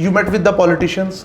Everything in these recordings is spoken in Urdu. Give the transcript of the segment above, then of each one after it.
You met with the politicians.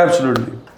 Absolutely।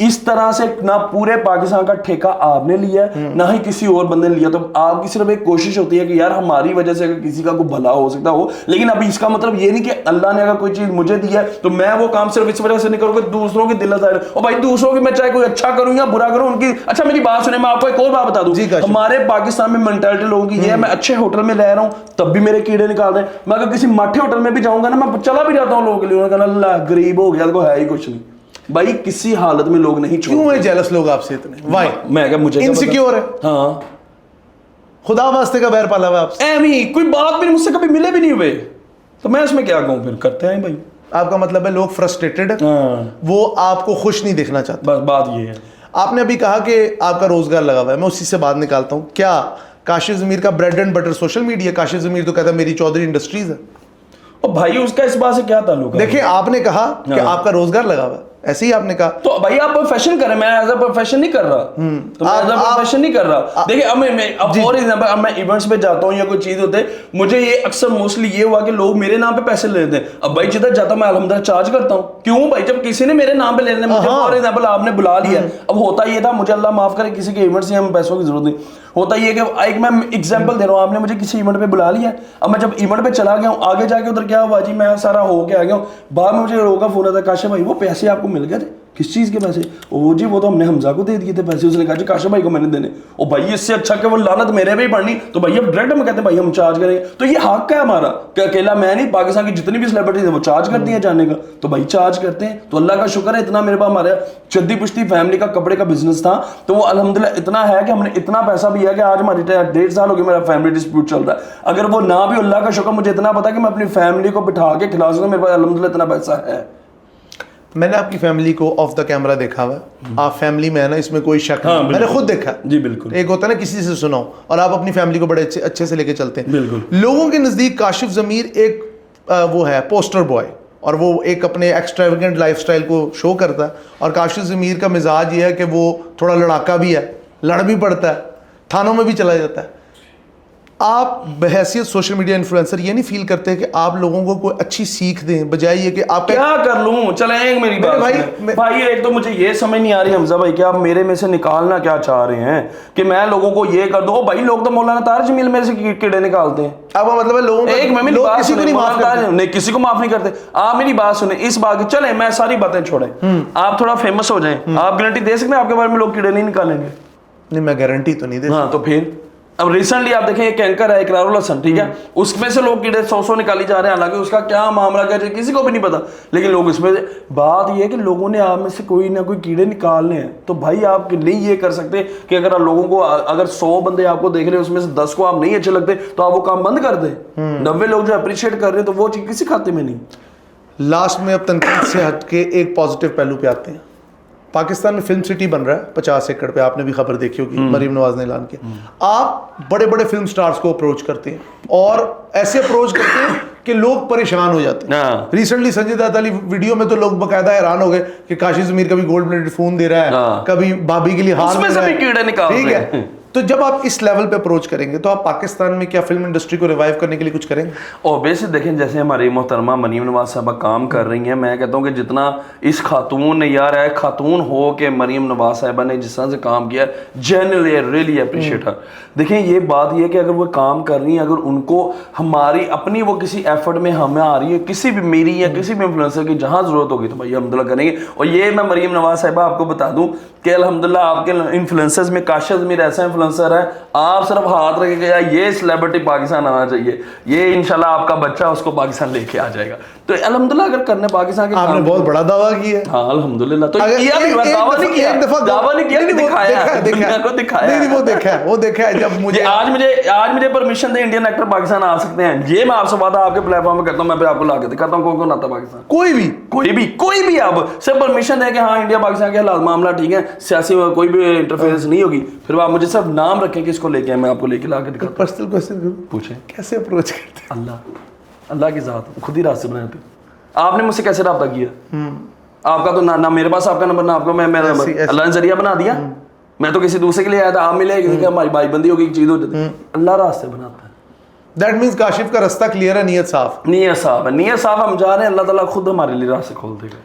اس طرح سے نہ پورے پاکستان کا ٹھیکہ آپ نے لیا ہے نہ ہی کسی اور بندے نے لیا. تو آپ کی صرف ایک کوشش ہوتی ہے کہ یار ہماری وجہ سے اگر کسی کا کوئی بھلا ہو سکتا ہو, لیکن ابھی اس کا مطلب یہ نہیں کہ اللہ نے اگر کوئی چیز مجھے دی ہے تو میں وہ کام صرف اس وجہ سے نہیں کروں کہ دوسروں کی دل آزار. اور بھائی دوسروں کی میں چاہے کوئی اچھا کروں یا برا کروں ان کی. اچھا میری بات سنیں, میں آپ کو ایک اور بات بتا دوں. ہمارے پاکستان میں مینٹلٹی لوگوں کی یہ ہے, میں اچھے ہوٹل میں رہ رہا ہوں تب بھی میرے کیڑے نکال رہے ہیں. میں اگر کسی ماٹھے ہوٹل میں بھی جاؤں گا نا, میں چلا بھی جاتا ہوں لوگوں کے لیے, انہوں نے کہا اللہ غریب ہو گیا تو ہے ہی کچھ نہیں. بھائی کسی حالت میں لوگ نہیں چھوڑتے. کیوں ہیں جیلس لوگ آپ سے اتنے؟ وائی؟ میں کہ مجھے انسیکیور ہے. ہاں خدا واسطے کا بیر پالا ہوا آپ سے. ایویں کوئی بات بھی مجھ سے کبھی ملے بھی نہیں ہوئے تو میں اس میں کیا کہوں, پھر کرتے ہیں بھائی. آپ کا مطلب ہے لوگ فرسٹریٹڈ ہیں, وہ آپ کو خوش نہیں دیکھنا چاہتے. بس بات یہ ہے. آپ نے ابھی کہا کہ آپ کا روزگار لگا ہوا ہے, میں اسی سے بات نکالتا ہوں. کیا کاشف ضمیر کا bread and butter social media? Kashif Zameer تو کہتا ہے میری چودھری انڈسٹریز ہے. اور بھائی اس کا اس بات سے کیا تعلق ہے؟ دیکھیں آپ نے کہا کہ آپ کا روزگار لگا ہوا ہے, ایسے ہی آپ نے کہا. تو بھائی آپ پروفیشن کریں, میں ایز اے پروفیشن نہیں کر رہا. تو میں ایز اے پروفیشن نہیں کر رہا. دیکھیں اب فور ایگزامپل اب میں ایونٹس پہ جاتا ہوں یا کوئی چیز ہوتے, مجھے یہ اکثر موسٹلی یہ ہوا کہ لوگ میرے نام پہ پیسے لے لیتے ہیں. اب بھائی جدھر جاتا میں الحمدللہ چارج کرتا ہوں. کیوں بھائی؟ جب کسی نے میرے نام پہ لے لینے, مجھے فور ایگزامپل آپ نے بلا لیا. اب ہوتا یہ تھا, مجھے اللہ معاف کرے, کسی کے ایونٹ سے ہمیں پیسوں کی ضرورت نہیں. ہوتا یہ کہ ایک میں ایگزامپل دے رہا ہوں, آپ نے مجھے کسی ایونٹ پہ بلا لیا. اب میں جب ایونٹ پہ چلا گیا ہوں, آگے جا کے ادھر کیا ہوا جی, میں سارا ہو کے آ گیا ہوں. بعد میں مجھے لوگوں کا فون آتا ہے, کاشف بھائی وہ پیسے آپ کو مل گئے تھے. کس چیز کے پیسے؟ وہ جی وہ تو ہم نے حمزہ کو دے دیے تھے پیسے. اس نے کہا جی کاشف بھائی کو میں نے دینے. او بھائی اس سے اچھا کہ وہ لعنت میرے پہ ہی پڑنی. تو بھائی اب ڈائریکٹ ہم کہتے ہیں بھائی ہم چارج کریں گے. تو یہ حق ہے ہمارا کہ اکیلا میں نہیں, پاکستان کی جتنی بھی سیلیبریٹیز ہیں وہ چارج کرتی ہیں جانے کا. تو بھائی چارج کرتے ہیں. تو اللہ کا شکر ہے اتنا میرے پاس ہمارا چدی پشتی فیملی کا کپڑے کا بزنس تھا, تو وہ الحمدللہ اتنا ہے کہ ہم نے اتنا پیسہ بھی ہے کہ آج ہماری 1.5 سال ہو گیا میرا فیملی ڈسپیوٹ چل رہا ہے. اگر وہ نہ بھی, اللہ کا شکر مجھے اتنا پتا کہ میں اپنی فیملی کو بٹھا کے کھلا سکتا ہوں, میرے پاس الحمدللہ اتنا پیسہ ہے. میں نے آپ کی فیملی کو آف دا کیمرہ دیکھا ہوا ہے, آپ فیملی میں ہے نا, اس میں کوئی شک نہیں, میں نے خود دیکھا. جی بالکل. ایک ہوتا ہے نا کسی سے سنا ہو اور آپ اپنی فیملی کو بڑے اچھے سے لے کے چلتے ہیں. بالکل. لوگوں کے نزدیک کاشف ضمیر ایک وہ ہے پوسٹر بوائے, اور وہ ایک اپنے ایکسٹراویگنٹ لائف سٹائل کو شو کرتا ہے. اور کاشف ضمیر کا مزاج یہ ہے کہ وہ تھوڑا لڑاکا بھی ہے, لڑ بھی پڑتا ہے, تھانوں میں بھی چلا جاتا ہے. آپ بحیثیت سوشل میڈیا انفلوئنسر یہ نہیں فیل کرتے کہ آپ لوگوں کو کوئی اچھی سیکھ دیں, بجائے یہ کہ آپ کیا کر لوں؟ چلیں ایک میری بات بھائی, ایک تو مجھے یہ سمجھ نہیں آ رہی حمزہ بھائی کہ آپ میرے میں سے نکالنا کیا چاہ رہے ہیں کہ میں لوگوں کو یہ کر دوں. بھائی لوگ تو مولانا طاہر جمیل میں سے کیڑے نکالتے ہیں. اب مطلب ہے لوگ کسی کو نہیں معاف کرتے. نہیں کسی کو معاف نہیں کرتے. آپ میری بات سنیں اس بات کی, چلیں میں ساری باتیں چھوڑیں, آپ تھوڑا فیمس ہو جائیں, آپ گارنٹی دے سکتے ہیں آپ کے بارے میں لوگ کیڑے نہیں نکالیں گے؟ نہیں میں گارنٹی تو نہیں دے. ہاں تو پھر اب ریسنٹلی آپ دیکھیں ایک اینکر ہے اقرار الحسن, ٹھیک ہے, اس میں سے لوگ کیڑے 100 نکالی جا رہے ہیں, حالانکہ اس کا کیا معاملہ کیا کسی کو بھی نہیں پتا, لیکن لوگ اس میں بات یہ ہے کہ لوگوں نے آپ میں سے کوئی نہ کوئی کیڑے نکالنے ہیں. تو بھائی آپ نہیں یہ کر سکتے کہ اگر لوگوں کو اگر 100 بندے آپ کو دیکھ رہے ہیں اس میں سے 10 کو آپ نہیں اچھے لگتے تو آپ وہ کام بند کر دیں. 90 لوگ جو اپریشیٹ کر رہے ہیں تو وہ چیز کسی کھاتے میں نہیں. لاسٹ میں اب تنقید سے ہٹ کے ایک پازیٹیو پہلو پہ آتے ہیں. پاکستان میں فلم سٹی بن رہا ہے 50 ایکڑ پہ, آپ نے بھی خبر دیکھی ہوگی, مریم نواز نے اعلان کیا. آپ بڑے بڑے فلم سٹارز کو اپروچ کرتے ہیں اور ایسے اپروچ کرتے ہیں کہ لوگ پریشان ہو جاتے ہیں. ریسنٹلی سنجے دت علی ویڈیو میں تو لوگ باقاعدہ حیران ہو گئے کہ کاشف ضمیر کبھی گولڈ پلیٹڈ فون دے رہا ہے, کبھی بھابھی کے لیے ہار دے رہا ہے. ٹھیک ہے, تو جب آپ اس لیول پہ اپروچ کریں گے تو آپ پاکستان میں کیا فلم انڈسٹری کو ریوائیو کرنے کے لیے کچھ کریں گے؟ اوبیسلی دیکھیں جیسے ہماری محترمہ مریم نواز صاحبہ کام کر رہی ہیں, میں کہتا ہوں کہ جتنا اس خاتون نے, یار ہے خاتون ہو کہ مریم نواز صاحبہ نے جس طرح سے کام کیا, جنرلی ریئلی اپریشیٹ ہر. دیکھیں یہ بات یہ کہ اگر وہ کام کر رہی ہیں, اگر ان کو ہماری اپنی وہ کسی ایفرٹ میں ہمیں آ رہی ہے, کسی بھی میری یا کسی بھی انفلوئنسر کی جہاں ضرورت ہوگی تو بھائی الحمدللہ کریں گے. اور یہ میں مریم نواز صاحبہ آپ کو بتا دوں کہ الحمدللہ آپ کے انفلوئنسرز میں کاشف ضمیر ایسا انفلوئنسر ہے, آپ صرف ہاتھ رکھے گا یہ سیلیبریٹی پاکستان آنا چاہیے, یہ انشاءاللہ آپ کا بچہ اس کو پاکستان لے کے آ جائے گا. تو الحمدللہ اگر کرنے پاکستان کے, آپ نے بہت بڑا دعویٰ کیا ہے. ہاں الحمدللہ. تو کیا بھی دعویٰ نہیں کیا, دعویٰ نہیں کیا, دکھایا, دنیا کو دکھایا. نہیں وہ دیکھا ہے, وہ دیکھا ہے. جب مجھے آج مجھے پرمیشن دے انڈین ایکٹر پاکستان آ سکتے ہیں, یہ میں آپ سے وعدہ آپ کے پلیٹ فارم پہ کرتا ہوں, میں پھر آپ کو لا کے دکھاتا ہوں کون کون آتا پاکستان. کوئی بھی آپ صرف پرمیشن دے کہ ہاں انڈیا پاکستان کے حالات معاملہ ٹھیک ہے, سیاسی میں کوئی بھی انٹرفیئرنس نہیں ہوگی, پھر آپ مجھے صرف نام رکھیں کہ اس کو لے کے میں آپ کو لے کے لا کے دکھاتا ہوں. پرسنل کوسچن پوچھیں کیسے اپروچ کرتے ہیں؟ اللہ کی ذات خود ہی راستے بناتے. آپ نے مجھ سے کیسے رابطہ کیا؟ آپ کا تو نہ میرے پاس آپ کا نمبر نہ آپ کو میرا نمبر, اللہ نے ذریعہ بنا دیا. میں تو کسی دوسرے کے لیے آیا تھا, آپ ملے کہ ہماری بھائی بندی ہوگی, ایک چیز ہو جاتی, اللہ راستے بناتا ہے. دیٹ مینس کاشف کا راستہ کلیئر ہے, نیت صاف ہے, نیت صاف ہم جا رہے ہیں, اللہ تعالیٰ خود ہمارے لیے راستے کھول دے گا.